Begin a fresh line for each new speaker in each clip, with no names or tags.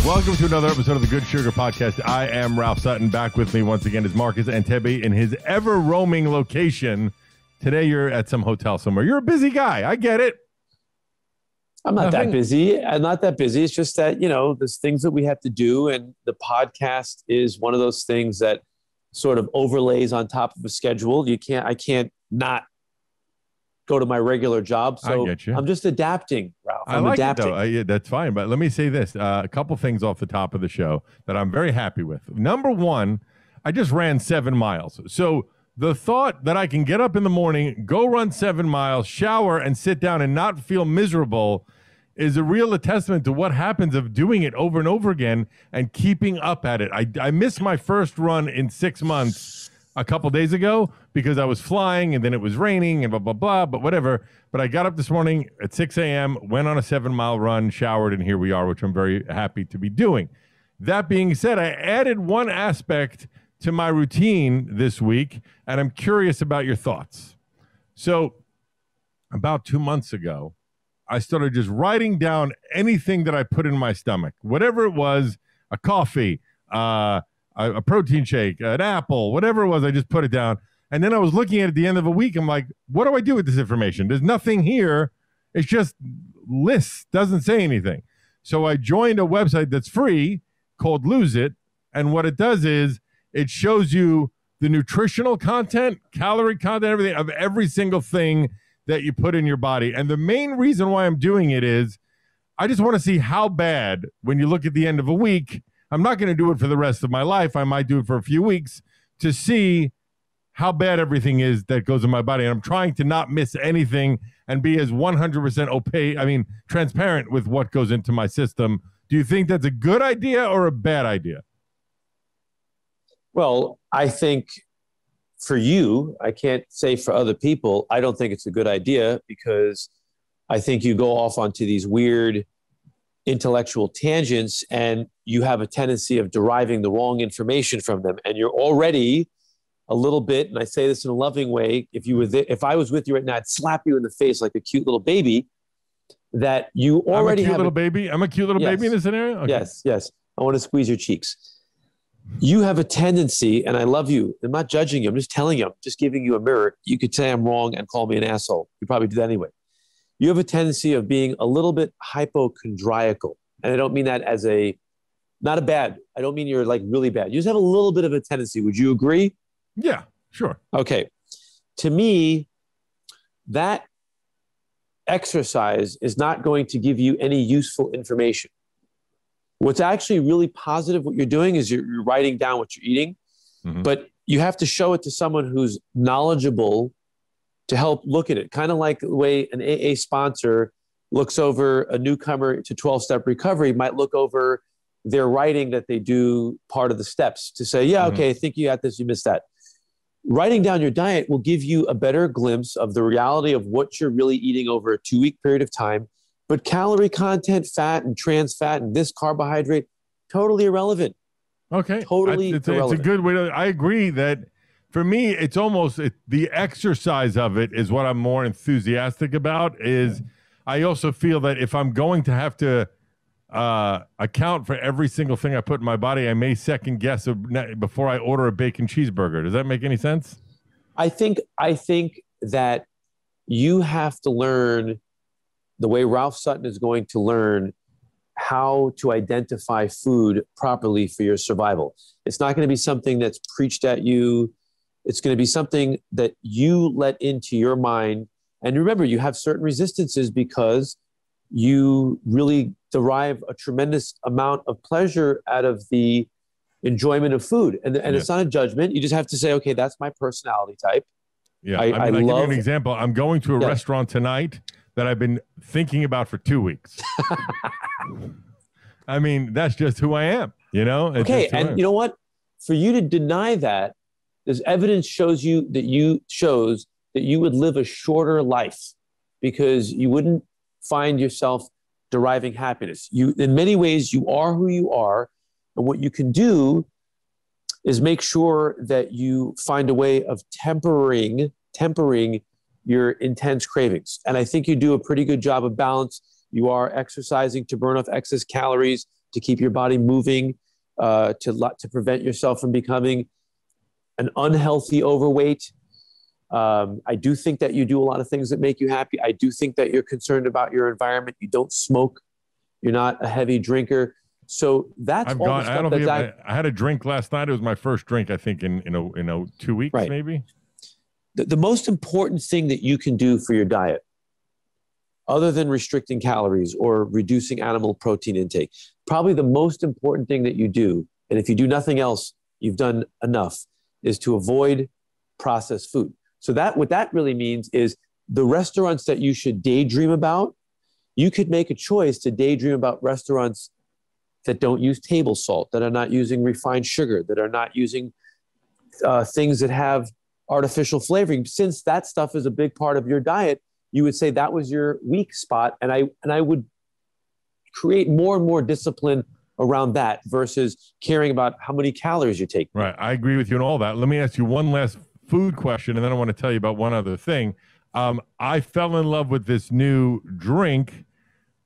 Welcome to another episode of the Goodsugar podcast. I am Ralph Sutton. Back with me once again is Marcus Antebi in his ever-roaming location. Today you're at some hotel somewhere. You're a busy guy. I get it.
I'm not that busy. I'm not that busy. It's just that, there's things that we have to do. And the podcast is one of those things that sort of overlays on top of a schedule. I can't not go to my regular job. So
I get you.
I'm just adapting, Ralph. I'm
like
adapting.
It, though. That's fine. But let me say this, a couple things off the top of the show that I'm very happy with. Number one, I just ran 7 miles. So the thought that I can get up in the morning, go run 7 miles, shower, and sit down and not feel miserable is a real testament to what happens of doing it over and over again and keeping up at it. I missed my first run in 6 months a couple days ago because I was flying and then it was raining and blah, blah, blah, but whatever. But I got up this morning at 6 a.m., went on a 7-mile run, showered, and here we are, which I'm very happy to be doing. That being said, I added one aspect to my routine this week, and I'm curious about your thoughts. So about 2 months ago, I started just writing down anything that I put in my stomach, whatever it was, a coffee, a protein shake, an apple, whatever it was, I just put it down. And then I was looking at the end of a week, I'm like, what do I do with this information? There's nothing here. It's just lists, doesn't say anything. So I joined a website that's free called Lose It. And what it does is it shows you the nutritional content, calorie content, everything of every single thing that you put in your body. And the main reason why I'm doing it is I just want to see how bad, when you look at the end of a week, I'm not going to do it for the rest of my life. I might do it for a few weeks to see how bad everything is that goes in my body. And I'm trying to not miss anything and be as 100% transparent with what goes into my system. Do you think that's a good idea or a bad idea?
Well, I think for you, I can't say for other people, I don't think it's a good idea because I think you go off onto these weird intellectual tangents and you have a tendency of deriving the wrong information from them. And you're already a little bit, and I say this in a loving way, if I was with you right now, I'd slap you in the face like a cute little baby that you already have.
I'm a cute little baby in this scenario? Okay.
Yes. I want to squeeze your cheeks. You have a tendency, and I love you. I'm not judging you. I'm just telling you. I'm just giving you a mirror. You could say I'm wrong and call me an asshole. You probably do that anyway. You have a tendency of being a little bit hypochondriacal. And I don't mean that as I don't mean you're like really bad. You just have a little bit of a tendency. Would you agree?
Yeah, sure.
Okay. To me, that exercise is not going to give you any useful information. What's actually really positive, what you're doing is you're writing down what you're eating, but you have to show it to someone who's knowledgeable to help look at it. Kind of like the way an AA sponsor looks over a newcomer to 12-step recovery, might look over their writing that they do part of the steps to say, okay, I think you got this, you missed that. Writing down your diet will give you a better glimpse of the reality of what you're really eating over a 2-week period of time. But calorie content, fat and trans fat and this carbohydrate, totally irrelevant.
Okay.
Totally irrelevant.
It's a good way to, I agree that for me, it's almost the exercise of it is what I'm more enthusiastic about. I also feel that if I'm going to have to account for every single thing I put in my body, I may second guess before I order a bacon cheeseburger. Does that make any sense?
I think that you have to learn the way Ralph Sutton is going to learn how to identify food properly for your survival. It's not going to be something that's preached at you. It's going to be something that you let into your mind. And remember, you have certain resistances because you really derive a tremendous amount of pleasure out of the enjoyment of food. And it's not a judgment. You just have to say, okay, that's my personality type.
Yeah, I give you an example. I'm going to a restaurant tonight that I've been thinking about for 2 weeks. I mean, that's just who I am, Okay, and you know what? For you to deny that, there's evidence shows that you would live a shorter life because you wouldn't find yourself deriving happiness. In many ways, you are who you are, and what you can do is make sure that you find a way of tempering your intense cravings. And I think you do a pretty good job of balance. You are exercising to burn off excess calories.
to keep your body moving, to prevent yourself from becoming an unhealthy overweight. I do think that you do a lot of things that make you happy. I do think that you're concerned about your environment. You don't smoke. You're not a heavy drinker. So that's all the stuff that's
I had a drink last night. It was my first drink, I think, in 2 weeks,
right.
maybe.
The most important thing that you can do for your diet, other than restricting calories or reducing animal protein intake, probably the most important thing that you do, and if you do nothing else, you've done enough, is to avoid processed food. So what that really means is the restaurants that you should daydream about, you could make a choice to daydream about restaurants that don't use table salt, that are not using refined sugar, that are not using things that have artificial flavoring. Since that stuff is a big part of your diet, you would say that was your weak spot. And I would create more and more discipline around that versus caring about how many calories you take.
Right. I agree with you on all that. Let me ask you one last food question, and then I want to tell you about one other thing. I fell in love with this new drink.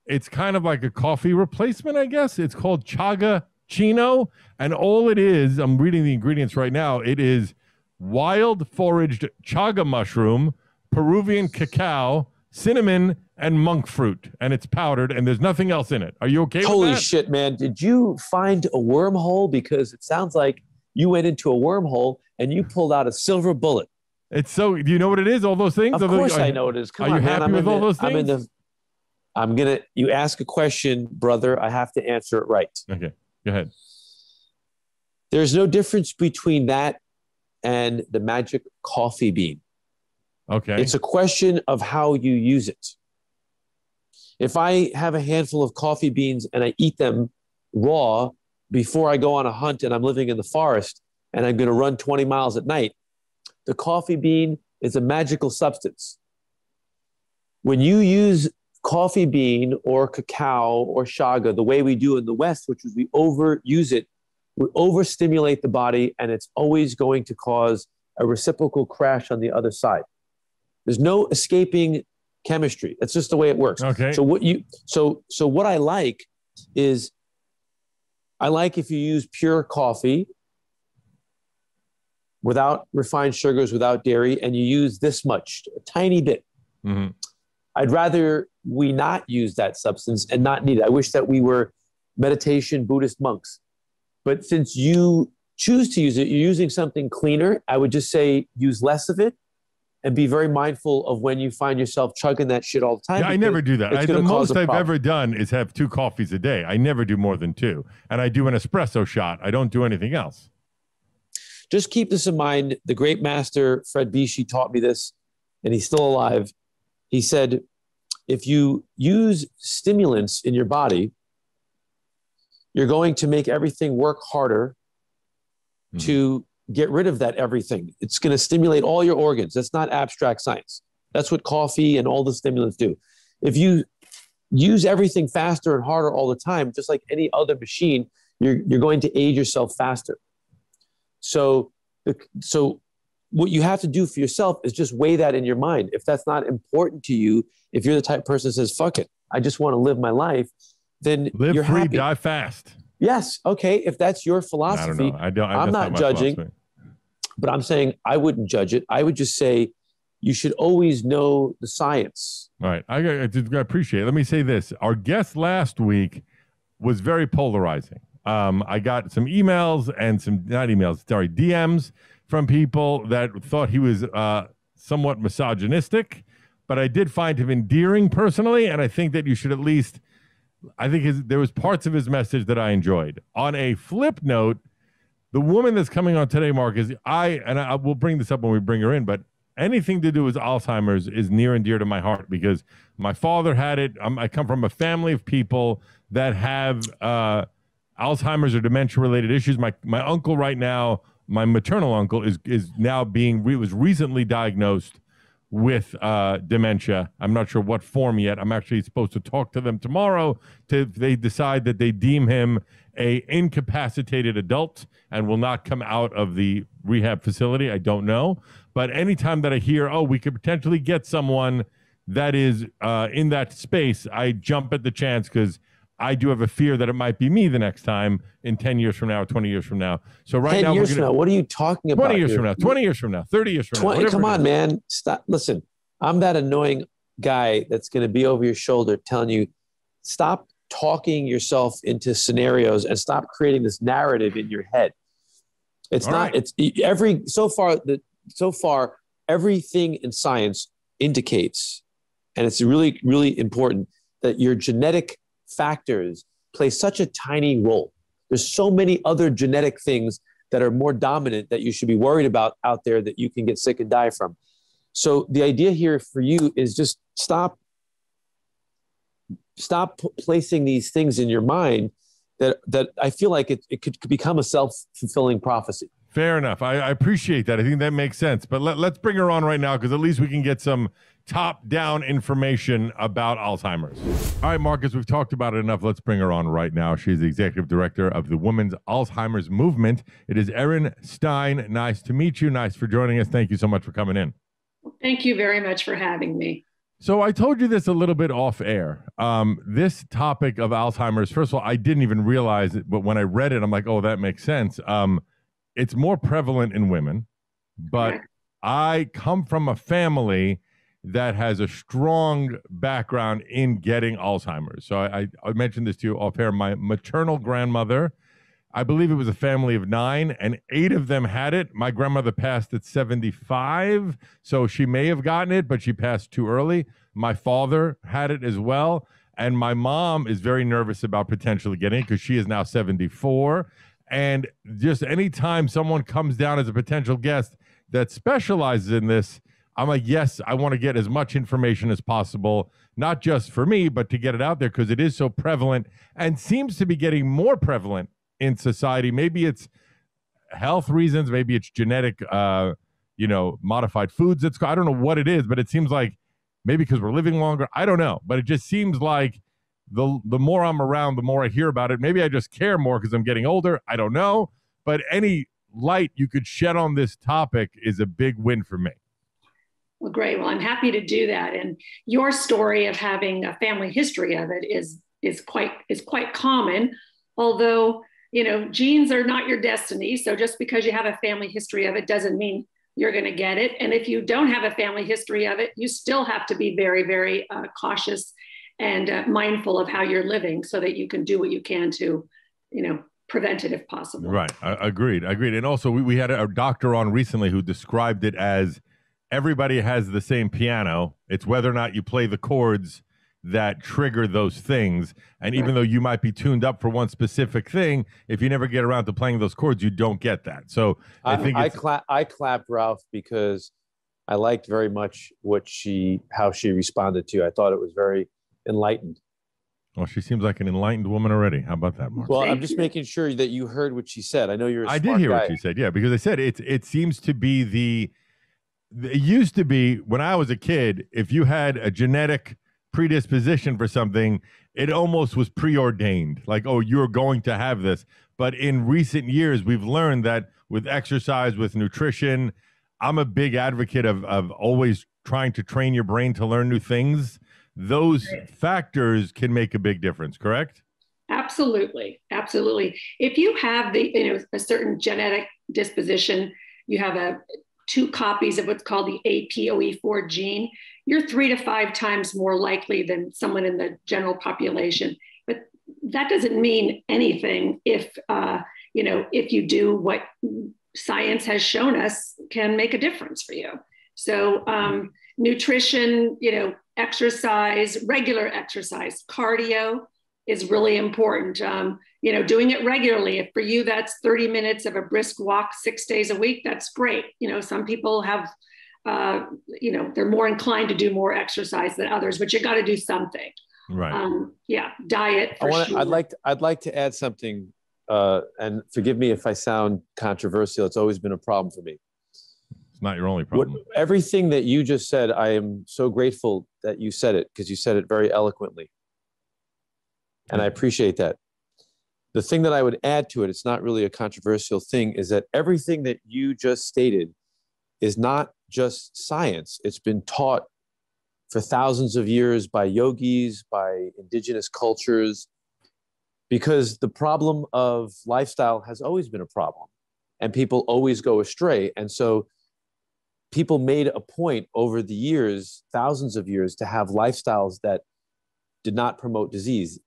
It's kind of like a coffee replacement, I guess. It's called Chaga Chino. And all it is, I'm reading the ingredients right now, it is wild foraged chaga mushroom, Peruvian cacao, cinnamon, and monk fruit. And it's powdered, and there's nothing else in it. Are you okay with that?
Holy shit, man. Did you find a wormhole? Because it sounds like you went into a wormle and you pulled out a silver bullet.
It's so, do you know what it is, all those things?
Of course I know what it is. Come on, man.
Are you happy with all those things?
You ask a question, brother, I have to answer it right.
Okay, go ahead.
There's no difference between that and the magic coffee bean.
Okay.
It's a question of how you use it. If I have a handful of coffee beans and I eat them raw before I go on a hunt and I'm living in the forest and I'm going to run 20 miles at night, the coffee bean is a magical substance. When you use coffee bean or cacao or chaga the way we do in the West, which is we overuse it, we overstimulate the body, and it's always going to cause a reciprocal crash on the other side. There's no escaping chemistry. That's just the way it works.
Okay.
So what I like is, I like if you use pure coffee without refined sugars, without dairy, and you use this much, a tiny bit.
Mm-hmm.
I'd rather we not use that substance and not need it. I wish that we were meditation Buddhist monks. But since you choose to use it, you're using something cleaner. I would just say use less of it and be very mindful of when you find yourself chugging that shit all the time.
Yeah, I never do that. The most I've ever done is have 2 coffees a day. I never do more than 2. And I do an espresso shot. I don't do anything else.
Just keep this in mind. The great master, Fred Bishi, taught me this, and he's still alive. He said, if you use stimulants in your body, you're going to make everything work harder to get rid of that everything. It's going to stimulate all your organs. That's not abstract science. That's what coffee and all the stimulants do. If you use everything faster and harder all the time, just like any other machine, you're going to age yourself faster. So what you have to do for yourself is just weigh that in your mind. If that's not important to you, if you're the type of person that says, fuck it, I just want to live my life, then you're
free,
happy.
Die fast.
Yes. Okay. If that's your philosophy, I'm not judging, but I'm saying I wouldn't judge it. I would just say you should always know the science.
All right. I appreciate it. Let me say this. Our guest last week was very polarizing. I got some emails and DMs from people that thought he was somewhat misogynistic, but I did find him endearing personally, and I think that you should at least, there was parts of his message that I enjoyed. On a flip note, the woman that's coming on today, Mark, I will bring this up when we bring her in, but anything to do with Alzheimer's is near and dear to my heart because my father had it. I come from a family of people that have Alzheimer's or dementia-related issues. My uncle right now, my maternal uncle, is now was recently diagnosed with dementia. I'm not sure what form yet. I'm actually supposed to talk to them tomorrow. They decide that they deem him a incapacitated adult and will not come out of the rehab facility. I don't know. But anytime that I hear, we could potentially get someone that is in that space, I jump at the chance because I do have a fear that it might be me the next time in 10 years from now, 20 years from now. So right
10
now,
years from now, what are you talking about?
20 years from now, 20 years from now, 30 years from now.
Come on, man. Stop. Listen, I'm that annoying guy that's going to be over your shoulder telling you, stop talking yourself into scenarios and stop creating this narrative in your head. It's not, it's so far, everything in science indicates, and it's really, really important, that your genetic factors play such a tiny role. There's so many other genetic things that are more dominant that you should be worried about out there that you can get sick and die from. So the idea here for you is just stop placing these things in your mind that I feel like it could become a self-fulfilling prophecy.
Fair enough. I appreciate that. I think that makes sense. But let's bring her on right now, because at least we can get some top-down information about Alzheimer's. All right, Marcus, we've talked about it enough. Let's bring her on right now. She's the executive director of the Women's Alzheimer's Movement. It is Erin Stein. Nice to meet you. Nice for joining us. Thank you so much for coming in.
Thank you very much for having me.
So I told you this a little bit off air. This topic of Alzheimer's, first of all, I didn't even realize it, but when I read it, I'm like, oh, that makes sense. It's more prevalent in women, but
Correct.
I come from a family that has a strong background in getting Alzheimer's. So I mentioned this to you off air. My maternal grandmother, I believe it was a family of 9, and 8 of them had it. My grandmother passed at 75, so she may have gotten it, but she passed too early. My father had it as well, and my mom is very nervous about potentially getting it because she is now 74. And just anytime someone comes down as a potential guest that specializes in this, I'm like, yes, I want to get as much information as possible, not just for me, but to get it out there because it is so prevalent and seems to be getting more prevalent in society. Maybe it's health reasons, maybe it's genetic, modified foods. I don't know what it is, but it seems like maybe because we're living longer. I don't know, but it just seems like the more I'm around, the more I hear about it. Maybe I just care more because I'm getting older. I don't know, but any light you could shed on this topic is a big win for me.
Well, great. Well, I'm happy to do that. And your story of having a family history of it is quite common, although, genes are not your destiny. So just because you have a family history of it doesn't mean you're going to get it. And if you don't have a family history of it, you still have to be very, very cautious and mindful of how you're living so that you can do what you can to, prevent it if possible.
Right. Agreed. And also we had a doctor on recently who described it as everybody has the same piano. It's whether or not you play the chords that trigger those things. And even though you might be tuned up for one specific thing, if you never get around to playing those chords, you don't get that. So I
clapped Ralph because I liked very much how she responded to. I thought it was very enlightened.
Well, she seems like an enlightened woman already. How about that, Mark?
Well, I'm just making sure that you heard what she said. I know you're a smart guy.
I did hear what she said, yeah, because I said it seems to be it used to be when I was a kid, if you had a genetic predisposition for something, it almost was preordained. Like, oh, you're going to have this. But in recent years, we've learned that with exercise, with nutrition, I'm a big advocate of always trying to train your brain to learn new things. Those factors can make a big difference, correct?
Absolutely. If you have a certain genetic disposition, you have 2 copies of what's called the APOE4 gene, you're 3 to 5 times more likely than someone in the general population. But that doesn't mean anything if you do what science has shown us can make a difference for you. So nutrition, exercise, regular exercise, cardio is really important. Doing it regularly. If for you that's 30 minutes of a brisk walk 6 days a week, that's great. Some people have, they're more inclined to do more exercise than others, but you got to do something.
Right.
Diet. Sure.
I'd like to add something, and forgive me if I sound controversial. It's always been a problem for me.
It's not your only problem.
Everything that you just said, I am so grateful that you said it because you said it very eloquently. And I appreciate that. The thing that I would add to it, it's not really a controversial thing, is that everything that you just stated is not just science. It's been taught for thousands of years by yogis, by indigenous cultures. because the problem of lifestyle has always been a problem, and people always go astray. And so people made a point over the years, thousands of years, to have lifestyles that did not promote disease.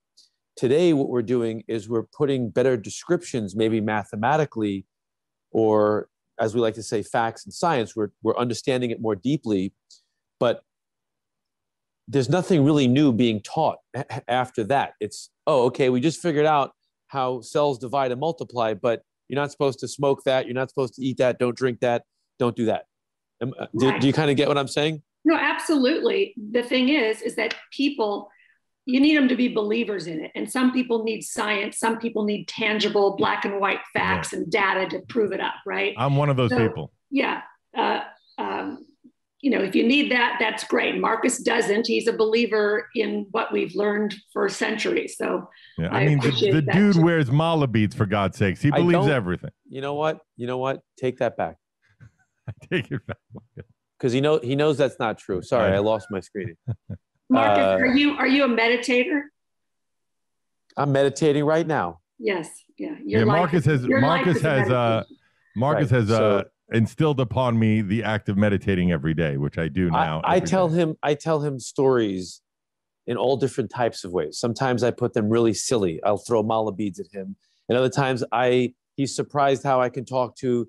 Today, what we're doing is we're putting better descriptions, maybe mathematically, or as we like to say, facts and science. We're understanding it more deeply, but there's nothing really new being taught after that. It's, oh, okay, we just figured out how cells divide and multiply, but you're not supposed to smoke that. You're not supposed to eat that. Don't drink that. Don't do that.
Right.
Do you kind of get what I'm saying?
No, absolutely. The thing is that people, you need them to be believers in it. And some people need science. Some people need tangible black and white facts and data to prove it up, right?
I'm one of those people.
Yeah. If you need that, that's great. Marcus doesn't. He's a believer in what we've learned for centuries. So
yeah, I mean, the dude wears mala beads, for God's sakes. He believes everything.
You know what? Take that back.
I take it back.
Because he knows that's not true. Sorry, I lost my screen.
Marcus, are you a meditator?
I'm meditating right now.
Yes. Yeah.
Marcus has instilled upon me the act of meditating every day, which I do now.
I tell him stories in all different types of ways. Sometimes I put them really silly. I'll throw mala beads at him. And other times he's surprised how I can talk to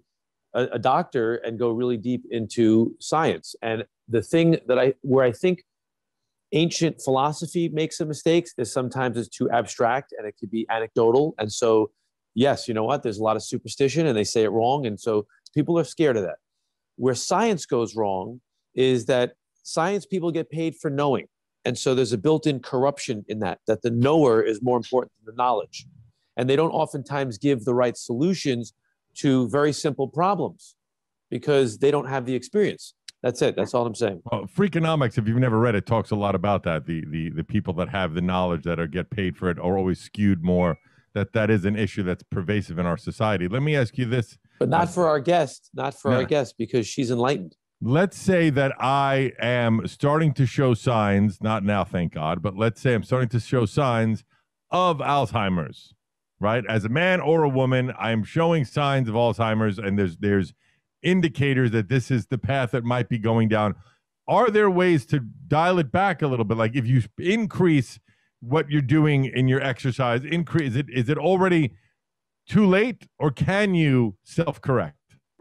a doctor and go really deep into science. And the thing where I think ancient philosophy makes some mistakes is sometimes it's too abstract and it could be anecdotal. And so, yes, you know what? There's a lot of superstition and they say it wrong. And so people are scared of that. Where science goes wrong is that science people get paid for knowing. And so there's a built-in corruption in that the knower is more important than the knowledge. And they don't oftentimes give the right solutions to very simple problems because they don't have the experience. That's it. That's all I'm saying.
Well, Freakonomics, if you've never read it, talks a lot about that. The people that have the knowledge that get paid for it are always skewed more. That is an issue that's pervasive in our society. Let me ask you this.
But not for our guest, our guest, because she's enlightened.
Let's say that I am starting to show signs, not now, thank God, but let's say I'm starting to show signs of Alzheimer's, right? As a man or a woman, I'm showing signs of Alzheimer's, and there's indicators that this is the path that might be going down. Are there ways to dial it back a little bit? Like if you increase what you're doing in your exercise, is it already too late, or can you self-correct?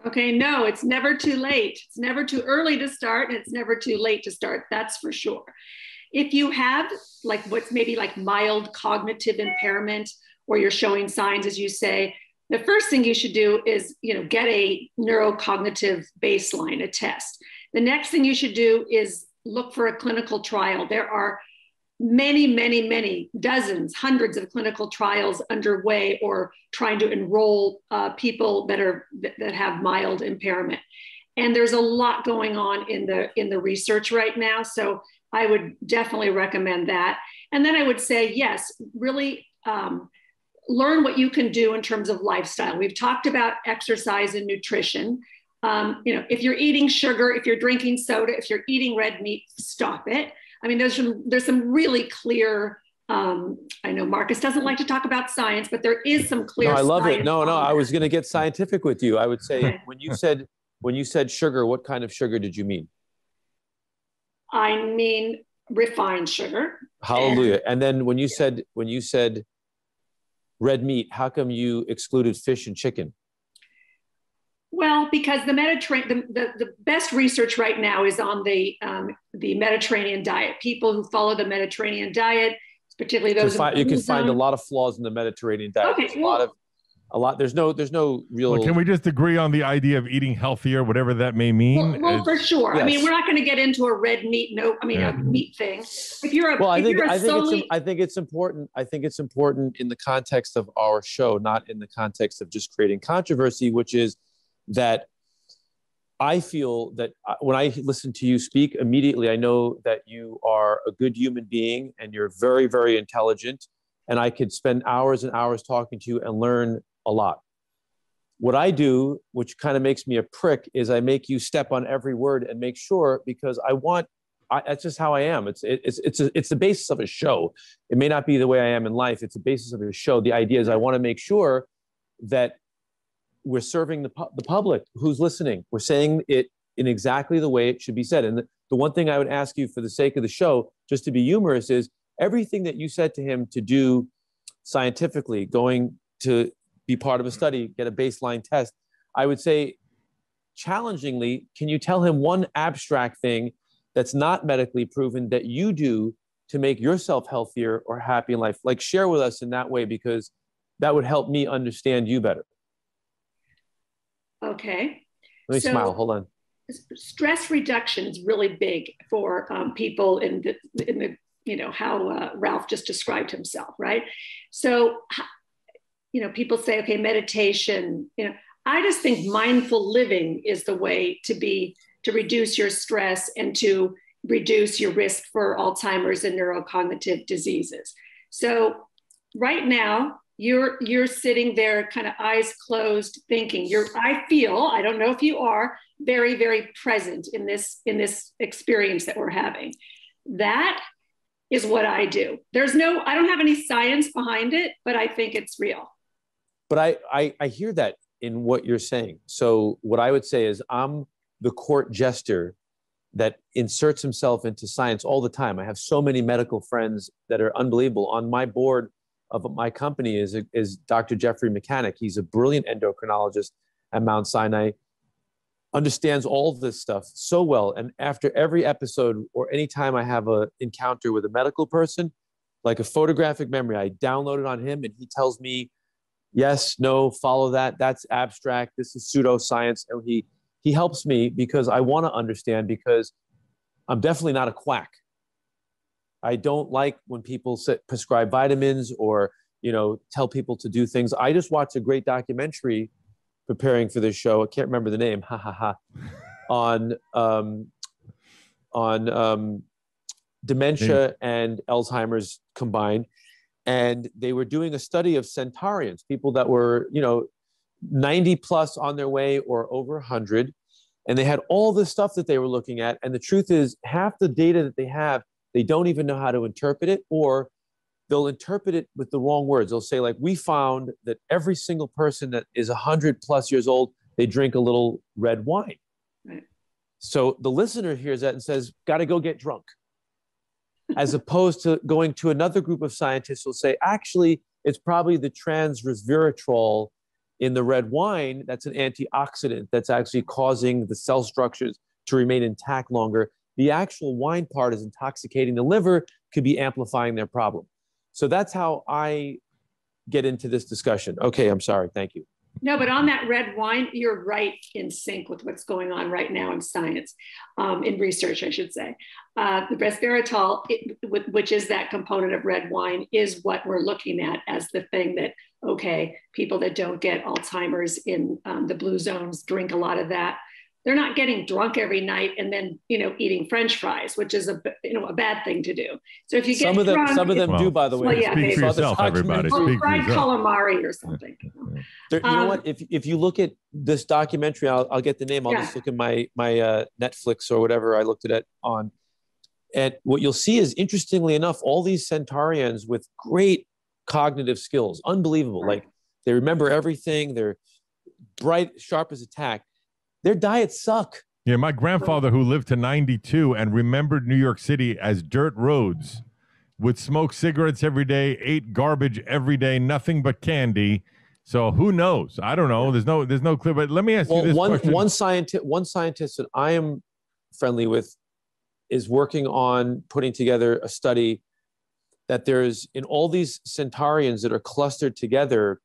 Okay, no, it's never too late. It's never too early to start, and it's never too late to start. That's for sure. If you have like what's maybe like mild cognitive impairment, or you're showing signs, as you say, the first thing you should do is, get a neurocognitive baseline, a test. The next thing you should do is look for a clinical trial. There are many, many, many dozens, hundreds of clinical trials underway or trying to enroll people that have mild impairment. And there's a lot going on in the research right now. So I would definitely recommend that. And then I would say, yes, really learn what you can do in terms of lifestyle. We've talked about exercise and nutrition. If you're eating sugar, if you're drinking soda, if you're eating red meat, stop it. I mean, there's some really clear, I know Marcus doesn't like to talk about science, but there is some clear.
No, I love it. No, I was going to get scientific with you. I would say when you said sugar, what kind of sugar did you mean?
I mean refined sugar.
Hallelujah. And then when you said red meat, how come you excluded fish and chicken?
Well, because the best research right now is on the Mediterranean diet. People who follow the Mediterranean diet, particularly those
you can find a lot of flaws in the Mediterranean diet.
Okay,
there's no real.
Well, can we just agree on the idea of eating healthier, whatever that may mean?
Well, for sure.
Yes.
I mean, we're not going to get into a red meat. A meat thing.
I think it's important. I think it's important in the context of our show, not in the context of just creating controversy, which is that I feel that when I listen to you speak, immediately I know that you are a good human being and you're very, very intelligent. And I could spend hours and hours talking to you and learn a lot. What I do, which kind of makes me a prick, is I make you step on every word and make sure, because I want that's just how I am. It's the basis of a show. It may not be the way I am in life. It's the basis of a show. The idea is I want to make sure that we're serving the public who's listening. We're saying it in exactly the way it should be said. And the one thing I would ask you for the sake of the show, just to be humorous, is everything that you said to him to do scientifically, going to be part of a study, get a baseline test, I would say, challengingly, can you tell him one abstract thing that's not medically proven that you do to make yourself healthier or happy in life? Like, share with us in that way, because that would help me understand you better.
Okay.
Let me smile. Hold on.
Stress reduction is really big for people in the how Ralph just described himself, right? So, people say, okay, meditation, I just think mindful living is the way to reduce your stress and to reduce your risk for Alzheimer's and neurocognitive diseases. So right now, you're sitting there kind of eyes closed thinking. I don't know if you are, very, very present in this experience that we're having. That is what I do. I don't have any science behind it, but I think it's real.
But I hear that in what you're saying. So what I would say is I'm the court jester that inserts himself into science all the time. I have so many medical friends that are unbelievable. On my board of my company is Dr. Jeffrey Mechanic. He's a brilliant endocrinologist at Mount Sinai, understands all this stuff so well. And after every episode or anytime I have an encounter with a medical person, like a photographic memory, I download it on him and he tells me, yes, no, follow that. That's abstract. This is pseudoscience. And he helps me because I want to understand, because I'm definitely not a quack. I don't like when people prescribe vitamins or, tell people to do things. I just watched a great documentary preparing for this show. I can't remember the name, on dementia and Alzheimer's combined. And they were doing a study of centenarians, people that were, 90 plus on their way or over 100. And they had all this stuff that they were looking at. And the truth is, half the data that they have, they don't even know how to interpret it, or they'll interpret it with the wrong words. They'll say, like, we found that every single person that is 100 plus years old, they drink a little red wine. Right. So the listener hears that and says, got to go get drunk. As opposed to going to another group of scientists who'll say, actually, it's probably the trans resveratrol in the red wine that's an antioxidant that's actually causing the cell structures to remain intact longer. The actual wine part is intoxicating the liver, could be amplifying their problem. So that's how I get into this discussion. Okay, I'm sorry. Thank you.
No, but on that red wine, you're right in sync with what's going on right now in science, in research, I should say. The resveratrol, which is that component of red wine, is what we're looking at as the thing that, okay, people that don't get Alzheimer's in the blue zones drink a lot of that. They're not getting drunk every night and then, eating French fries, which is a bad thing to do. So if you get drunk,
some of them do, by the way.
Well, yeah,
speak for yourself, everybody.
Fried calamari or something.
You know what? If you look at this documentary, I'll get the name. I'll just look at my Netflix or whatever I looked at it on. And what you'll see is, interestingly enough, all these centenarians with great cognitive skills, unbelievable. Like, they remember everything. They're bright, sharp as a tack. Their diets suck.
Yeah, my grandfather, who lived to 92 and remembered New York City as dirt roads, would smoke cigarettes every day, ate garbage every day, nothing but candy. So who knows? I don't know. There's no clue. But let me ask you this question. One
scientist that I am friendly with is working on putting together a study that there's, in all these centenarians that are clustered together,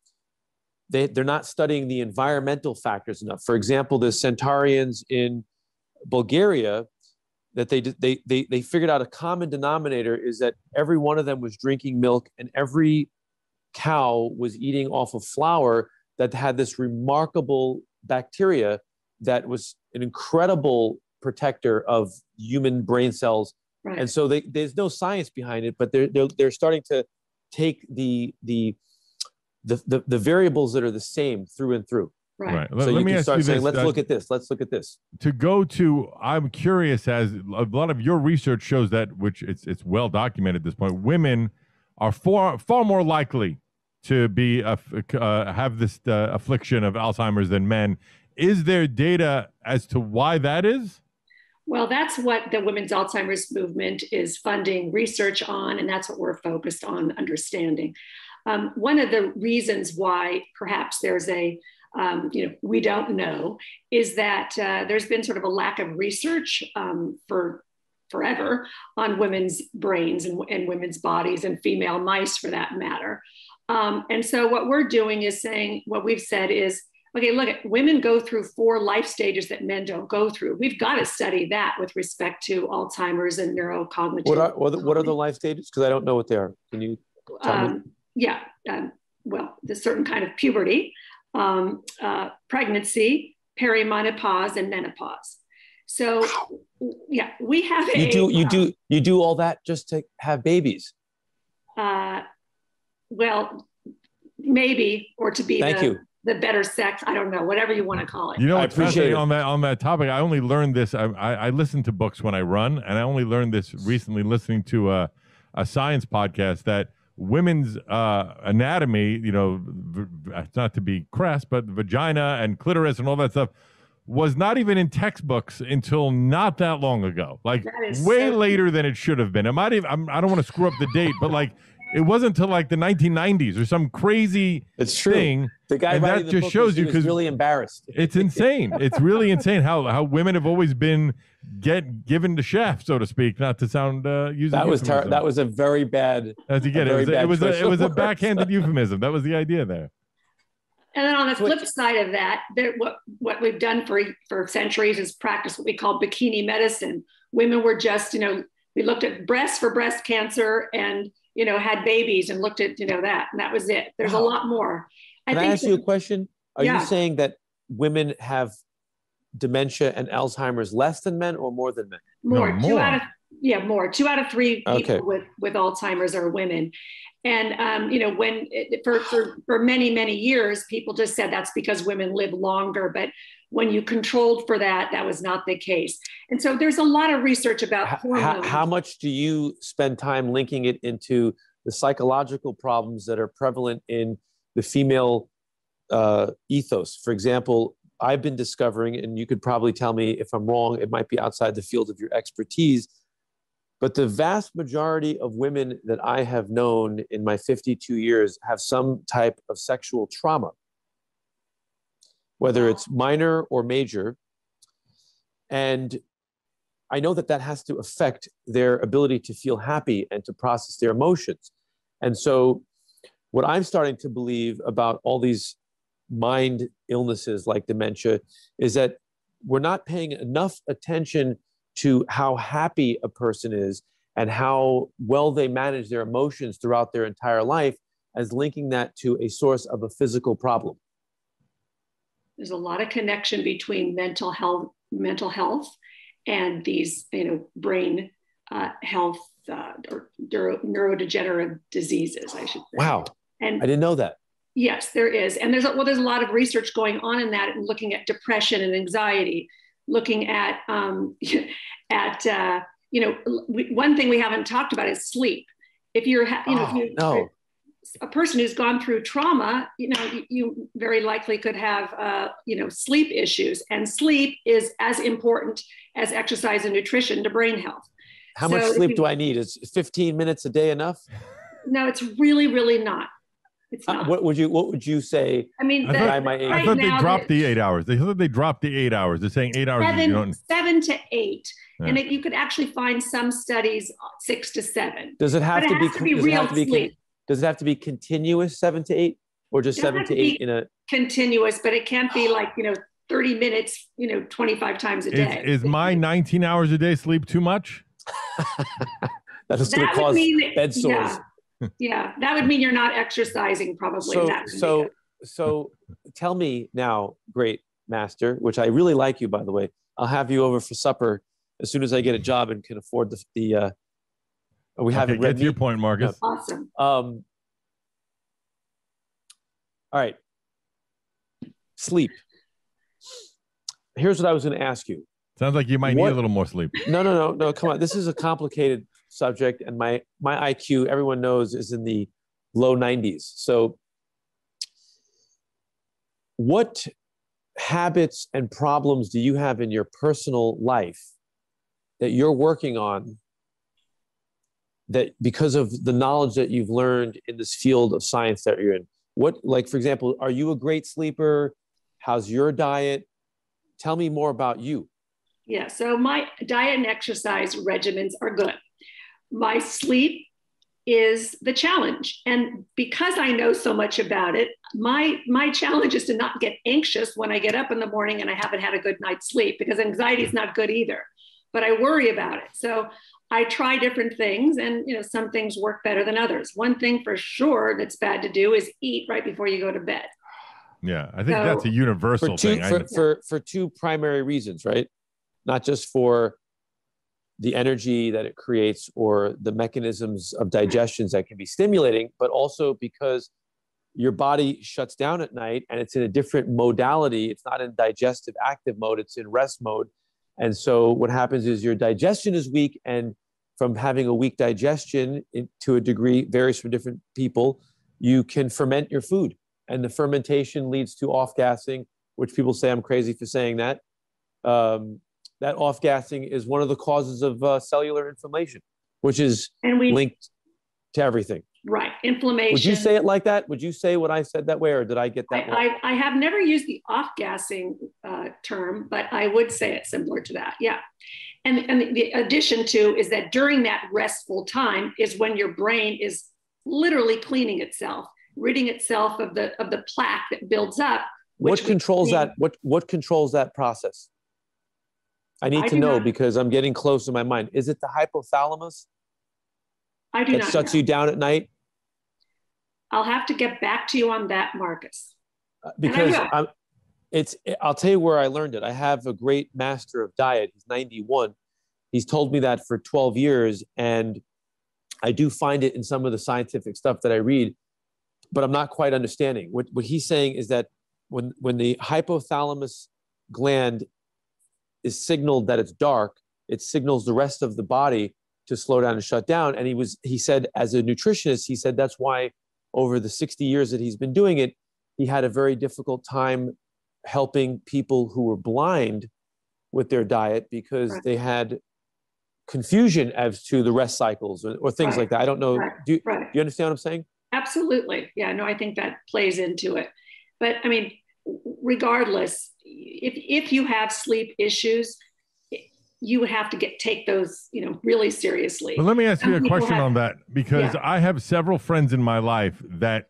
they're not studying the environmental factors enough. For example, the centenarians in Bulgaria, that they figured out a common denominator is that every one of them was drinking milk and every cow was eating off of flour that had this remarkable bacteria that was an incredible protector of human brain cells. Right. And so there's no science behind it, but they're starting to take the variables that are the same through and through.
Right.
So
Let
you
me
can
ask
start
you
saying,
this.
let's look at this. Let's look at this.
To go to, I'm curious, as a lot of your research shows that, which it's well documented at this point, women are far more likely to be have this affliction of Alzheimer's than men. Is there data as to why that is?
Well, that's what the Women's Alzheimer's Movement is funding research on, and that's what we're focused on understanding. One of the reasons why perhaps there's we don't know, is that there's been sort of a lack of research for forever on women's brains and women's bodies and female mice for that matter. And so what we're doing is saying, what we've said is, okay, look, women go through 4 life stages that men don't go through. We've got to study that with respect to Alzheimer's and neurocognitive.
What are the life stages? Because I don't know what they are. Can you tell me?
Yeah, well, there's certain kind of puberty, pregnancy, perimenopause, and menopause. So, yeah, we have
you do all that just to have babies.
Well, maybe, or to be the better sex. I don't know, whatever you want to call it.
You know,
I appreciate it.
On that topic. I only learned this. I listen to books when I run, and I only learned this recently listening to a science podcast that women's anatomy, not to be crass, but vagina and clitoris and all that stuff was not even in textbooks until not that long ago. Like way later than it should have been. It might even, I don't want to screw up the date, but like it wasn't until like the 1990s or some crazy thing.
The guy
and
writing
that
the
just
book
shows you
because really embarrassed.
It's insane. It's really insane how women have always been given the shaft, so to speak, not to sound using
that was that was a very bad.
As you get it was a backhanded euphemism. That was the idea there.
And then on the flip side of that, what we've done for centuries is practice what we call bikini medicine. Women were just, we looked at breasts for breast cancer and, had babies and looked at, that, and that was it. There's a lot more.
Can I ask you a question? Are you saying that women have dementia and Alzheimer's less than men or more than men?
More. No, more. More. 2 out of 3 people with Alzheimer's are women. And, for many, many years, people just said that's because women live longer. But when you controlled for that, that was not the case. And so there's a lot of research about hormones.
How much do you spend time linking it into the psychological problems that are prevalent in the female ethos? For example, I've been discovering, and you could probably tell me if I'm wrong, it might be outside the field of your expertise, but the vast majority of women that I have known in my 52 years have some type of sexual trauma, whether it's minor or major. And I know that has to affect their ability to feel happy and to process their emotions. And so what I'm starting to believe about all these mind illnesses like dementia is that we're not paying enough attention to how happy a person is and how well they manage their emotions throughout their entire life as linking that to a source of a physical problem.
There's a lot of connection between mental health and these, brain health or neurodegenerative diseases, I should say.
Wow. And I didn't know that.
Yes, there is. And there's a lot of research going on in that and looking at depression and anxiety, looking at, one thing we haven't talked about is sleep. If you're, a person who's gone through trauma, you very likely could have, sleep issues, and sleep is as important as exercise and nutrition to brain health.
How much sleep do I need? Is 15 minutes a day enough?
No, it's really, really not. It's not.
What would you say?
I mean,
I thought they dropped the 8 hours. They thought they dropped the 8 hours. They're saying 8 hours.
7 to 8. Yeah. And you could actually find some studies 6 to 7.
Does it have to be real sleep? Does it have to be continuous 7 to 8, or just 7 to 8 in a
continuous? But it can't be like 30 minutes 25 times a day.
Is my 19 hours a day sleep too much?
That's going to cause bed sores.
Yeah, that would mean you're not exercising probably.
So tell me now, great master, which I really like you, by the way. I'll have you over for supper as soon as I get a job and can afford the we haven't read.
Get to your point, Marcus.
No. Awesome.
All right. sleep. Here's what I was going to ask you.
Sounds like you might need a little more sleep.
No. Come on. This is a complicated subject. And my IQ, everyone knows, is in the low 90s. So what habits and problems do you have in your personal life that you're working on that because of the knowledge that you've learned in this field of science that you're in? What, like, for example, are you a great sleeper? How's your diet? Tell me more about you.
Yeah, so my diet and exercise regimens are good. My sleep is the challenge. And because I know so much about it, my challenge is to not get anxious when I get up in the morning and I haven't had a good night's sleep, because anxiety is not good either. But I worry about it. So I try different things, and some things work better than others. One thing for sure that's bad to do is eat right before you go to bed.
Yeah, I think that's a universal thing.
For two primary reasons, right? Not just for the energy that it creates or the mechanisms of digestions that can be stimulating, but also because your body shuts down at night and it's in a different modality. It's not in digestive active mode, it's in rest mode. And so what happens is your digestion is weak, and from having a weak digestion, to a degree, varies for different people, you can ferment your food. And the fermentation leads to off-gassing, which people say I'm crazy for saying that. That off-gassing is one of the causes of cellular inflammation, which is linked to everything.
Right, inflammation.
Would you say it like that? Would you say what I said that way, or did I get that wrong?
I have never used the off-gassing term, but I would say it similar to that, yeah. And the addition to is that during that restful time is when your brain is literally cleaning itself, ridding itself of the plaque that builds up.
What controls that? What controls that process? I need to know, because I'm getting close in my mind. Is it the hypothalamus?
I do not know.
That shuts you down at night?
I'll have to get back to you on that, Marcus.
Because I'll tell you where I learned it. I have a great master of diet. He's 91. He's told me that for 12 years. And I do find it in some of the scientific stuff that I read, but I'm not quite understanding. What he's saying is that when the hypothalamus gland is signaled that it's dark, it signals the rest of the body to slow down and shut down. And he said, as a nutritionist, he said that's why over the 60 years that he's been doing it, he had a very difficult time helping people who were blind with their diet, because they had confusion as to the rest cycles or things like that. I don't know. Do you understand what I'm saying?
Absolutely. Yeah, no, I think that plays into it. But I mean, regardless, if you have sleep issues, you would have to take those, really seriously.
But let me ask you a question on that, because I have several friends in my life that,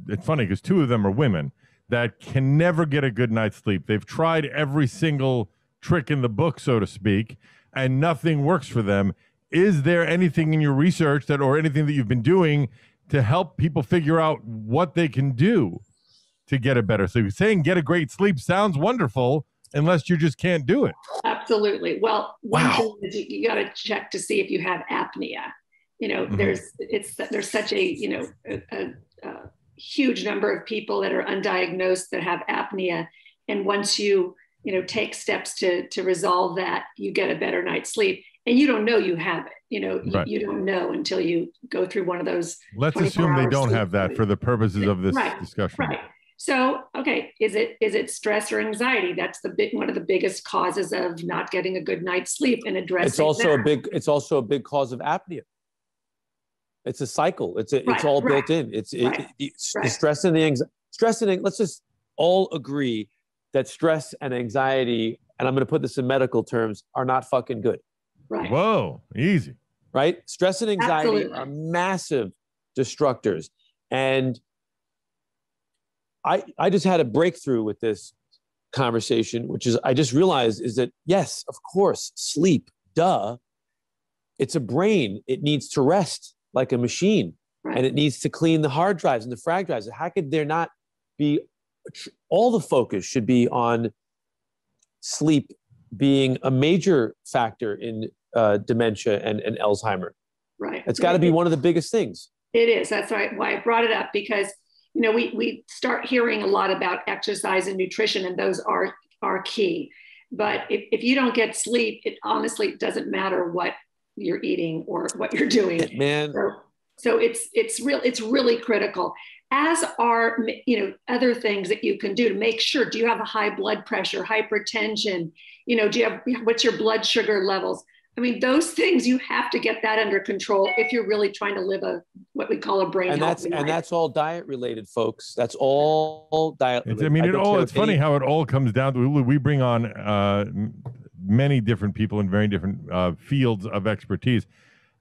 it's funny because two of them are women, that can never get a good night's sleep. They've tried every single trick in the book, so to speak, and nothing works for them. Is there anything in your research or anything that you've been doing to help people figure out what they can do to get a better sleep? Saying get a great sleep sounds wonderful, unless you just can't do it.
Absolutely. Well, one thing is you got to check to see if you have apnea. There's such a huge number of people that are undiagnosed that have apnea, and once you take steps to resolve that, you get a better night's sleep. And you don't know you have it. You don't know until you go through one of those.
Let's assume they don't have that for the purposes of this discussion.
Right. So, okay, is it stress or anxiety? That's one of the biggest causes of not getting a good night's sleep, and addressing
it's also a big cause of apnea. It's a cycle. It's all built in. The stress and the anxiety. Let's just all agree that stress and anxiety, and I'm going to put this in medical terms, are not fucking good.
Right.
Whoa, easy.
Right? Stress and anxiety are massive destructors. And I just had a breakthrough with this conversation, which is I just realized is that, yes, of course, sleep, duh. It's a brain. It needs to rest like a machine, and it needs to clean the hard drives and the frag drives. How could there not be all the focus should be on sleep being a major factor in dementia and Alzheimer?
Right.
It's got to be one of the biggest things.
It is. That's why I brought it up, because we start hearing a lot about exercise and nutrition, and those are key. But if you don't get sleep, it honestly doesn't matter what you're eating or what you're doing.
Man.
So it's really critical, as are, other things that you can do to make sure. Do you have a high blood pressure, hypertension? What's your blood sugar levels? I mean, those things, you have to get that under control if you're really trying to live what we call a brain healthy life.
And that's all diet related, folks. That's all diet related.
It's funny how it all comes down to, we bring on many different people in very different fields of expertise.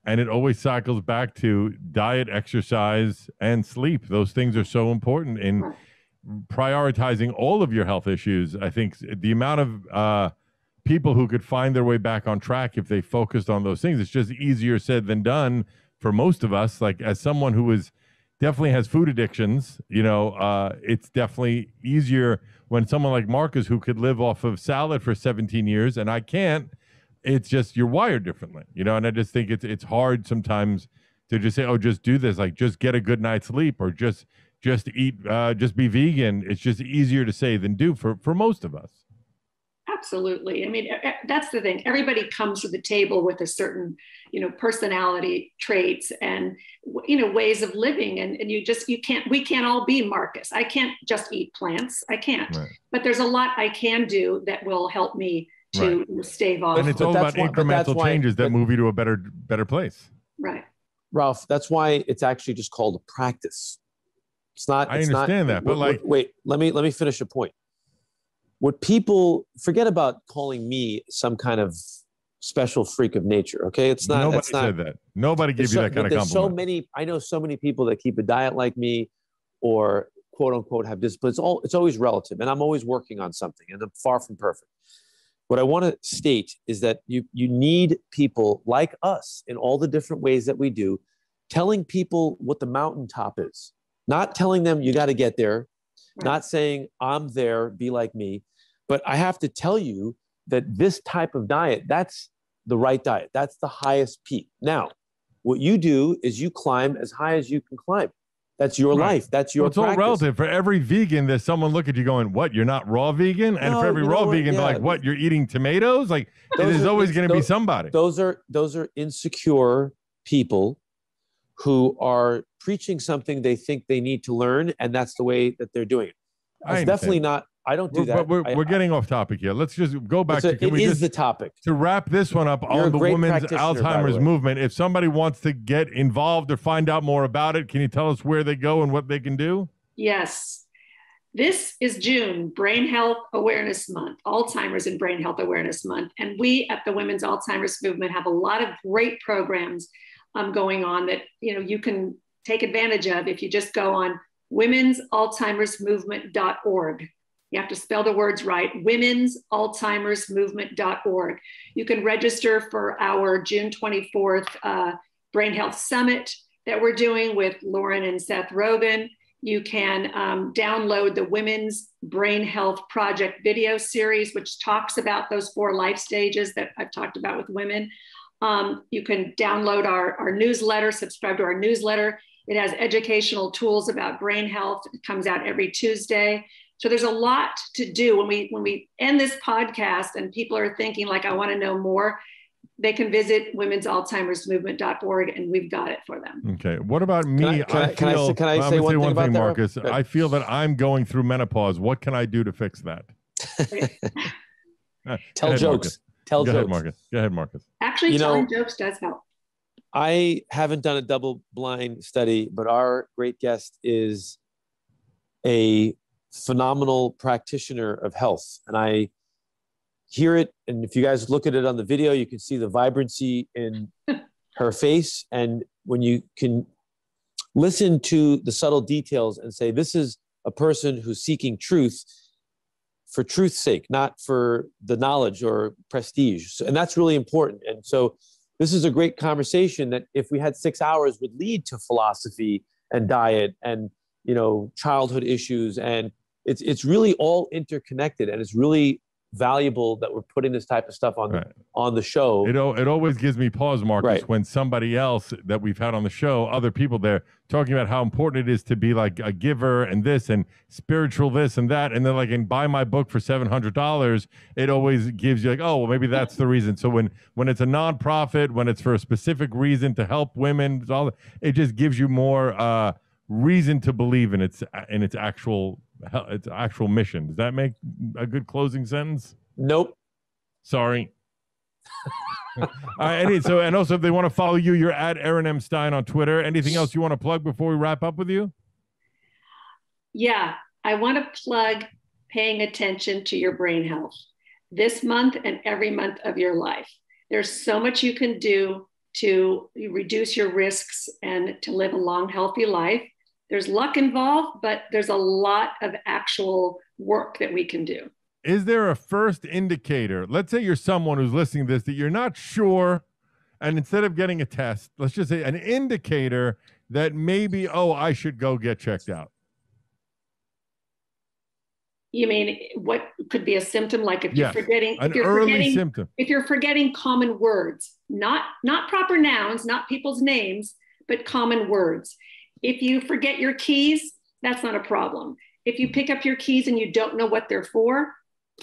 And it always cycles back to diet, exercise, and sleep. Those things are so important in prioritizing all of your health issues. I think the amount of people who could find their way back on track if they focused on those things, it's just easier said than done for most of us. Like, as someone who definitely has food addictions, it's definitely easier when someone like Marcus, who could live off of salad for 17 years, and I can't. It's just, you're wired differently, and I just think it's hard sometimes to just say, oh, just do this, like just get a good night's sleep, or just eat, just be vegan. It's just easier to say than do for most of us.
Absolutely. I mean, that's the thing. Everybody comes to the table with a certain, personality traits and, ways of living. And we can't all be Marcus. I can't just eat plants. I can't. Right. But there's a lot I can do that will help me to stave off.
And it's all about incremental changes that move you to a better place.
Right.
Ralph, that's why it's actually just called a practice. It's not.
I understand that, but
wait, let me finish a point. What people forget about calling me some kind of special freak of nature. Okay, it's not.
Nobody said that. Nobody gave you that kind of compliment.
I know so many people that keep a diet like me, or quote unquote have discipline. It's always relative, and I'm always working on something, and I'm far from perfect. What I want to state is that you need people like us in all the different ways that we do, telling people what the mountaintop is, not telling them you got to get there, not saying I'm there, be like me, but I have to tell you that this type of diet, that's the right diet. That's the highest peak. Now, what you do is you climb as high as you can climb. That's your life. That's your practice.
It's all relative. For every vegan, there's someone look at you going, what, you're not raw vegan? And for every raw vegan, they're like, what, you're eating tomatoes? Like, there's always going to be somebody.
Those are insecure people who are preaching something they think they need to learn, and that's the way that they're doing it. It's definitely not. I don't do that.
We're getting off topic here. Let's just go back to
the topic.
To wrap this one up on the women's Alzheimer's movement. If somebody wants to get involved or find out more about it, can you tell us where they go and what they can do?
Yes. This is June, Brain Health Awareness Month, Alzheimer's and Brain Health Awareness Month. And we at the Women's Alzheimer's Movement have a lot of great programs going on that you can take advantage of if you just go on women'salzheimersmovement.org. You have to spell the words right, women'salzheimersmovement.org. You can register for our June 24th Brain Health Summit that we're doing with Lauren and Seth Rogen. You can download the Women's Brain Health Project video series, which talks about those 4 life stages that I've talked about with women. You can download our newsletter, subscribe to our newsletter. It has educational tools about brain health. It comes out every Tuesday. So there's a lot to do. When we end this podcast and people are thinking like, I want to know more, they can visit women'salzheimersmovement.org, and we've got it for them.
Okay. What about me?
Can I say one thing about that,
Marcus? I feel that I'm going through menopause. What can I do to fix that?
Tell jokes.
Go ahead, Marcus.
Actually, telling jokes does help.
I haven't done a double-blind study, but our great guest is a phenomenal practitioner of health. And I hear it. And if you guys look at it on the video, you can see the vibrancy in her face. And when you can listen to the subtle details and say, this is a person who's seeking truth for truth's sake, not for the knowledge or prestige. And that's really important. And so this is a great conversation that if we had 6 hours would lead to philosophy and diet and, childhood issues. And it's really all interconnected, and it's really valuable that we're putting this type of stuff on on the show.
It always gives me pause, Marcus,
Right.
when somebody else that we've had on the show, other people there, talking about how important it is to be like a giver and this and spiritual this and that, and then like and buy my book for $700. It always gives you like, oh, well, maybe that's the reason. So when it's a nonprofit, when it's for a specific reason to help women, it just gives you more reason to believe in its actual mission. Does that make a good closing sentence?
Nope.
Sorry. And also, if they want to follow you, you're at Erin M. Stein on Twitter. Anything else you want to plug before we wrap up with you?
Yeah, I want to plug paying attention to your brain health this month and every month of your life. There's so much you can do to reduce your risks and to live a long, healthy life. There's luck involved, but there's a lot of actual work that we can do.
Is there a first indicator? Let's say you're someone who's listening to this that you're not sure, and instead of getting a test, let's just say an indicator that maybe, I should go get checked out.
You mean what could be a symptom? Like if you're forgetting
an early symptom.
If you're forgetting common words, not proper nouns, not people's names, but common words. If you forget your keys, that's not a problem. If you pick up your keys and you don't know what they're for,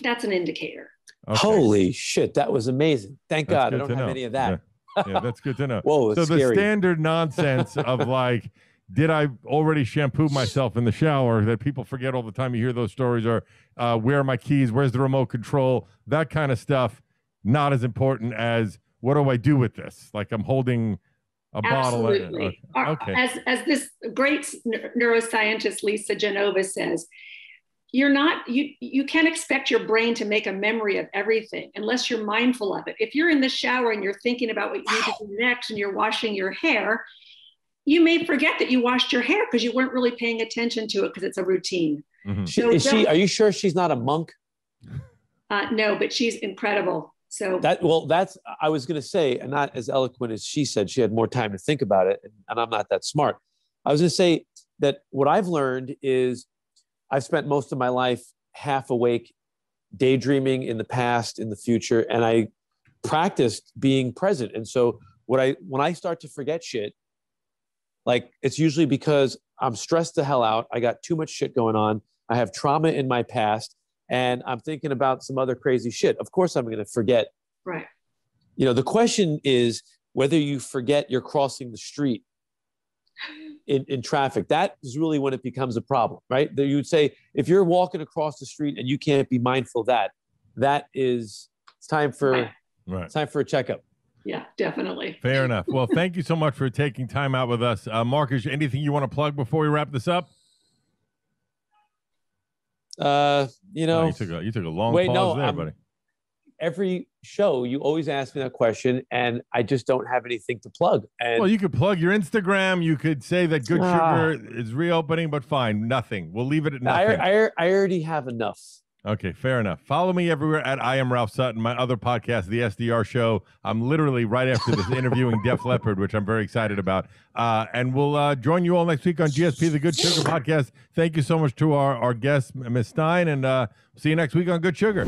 that's an indicator.
Okay.
Holy shit, that was amazing. Thank God I don't have any of that.
Yeah, that's good to know.
Whoa,
so
scary.
The standard nonsense of like, did I already shampoo myself in the shower, that people forget all the time. You hear those stories, or where are my keys? Where's the remote control? That kind of stuff, not as important as what do I do with this? Like I'm holding a
Absolutely.
bottle. Okay.
As this great neuroscientist, Lisa Genova, says, you can't expect your brain to make a memory of everything unless you're mindful of it. If you're in the shower and you're thinking about what you need to do next and you're washing your hair, you may forget that you washed your hair because you weren't really paying attention to it because it's a routine.
Mm-hmm. Are you sure she's not a monk?
No, but she's incredible. So
I was going to say, and not as eloquent as she said. She had more time to think about it, and I'm not that smart. I was going to say that what I've learned is I've spent most of my life half awake, daydreaming in the past, in the future, and I practiced being present. And so when I start to forget shit, like it's usually because I'm stressed the hell out. I got too much shit going on. I have trauma in my past. And I'm thinking about some other crazy shit. Of course, I'm going to forget.
Right.
The question is whether you forget you're crossing the street in traffic. That is really when it becomes a problem, right? You would say if you're walking across the street and you can't be mindful of that is it's time for It's time for a checkup.
Yeah, definitely.
Fair enough. Well, thank you so much for taking time out with us, Marcus. Anything you want to plug before we wrap this up?
You took
a long pause there, buddy.
Every show, you always ask me that question, and I just don't have anything to plug. And
well, you could plug your Instagram. You could say that Goodsugar is reopening, but fine, nothing. We'll leave it at nothing.
I already have enough.
Okay, fair enough. Follow me everywhere at I Am Ralph Sutton, my other podcast, The SDR Show. I'm literally right after this interviewing Def Leppard, which I'm very excited about. And we'll join you all next week on GSP, the Goodsugar podcast. Thank you so much to our guest, Ms. Stein, and see you next week on Goodsugar.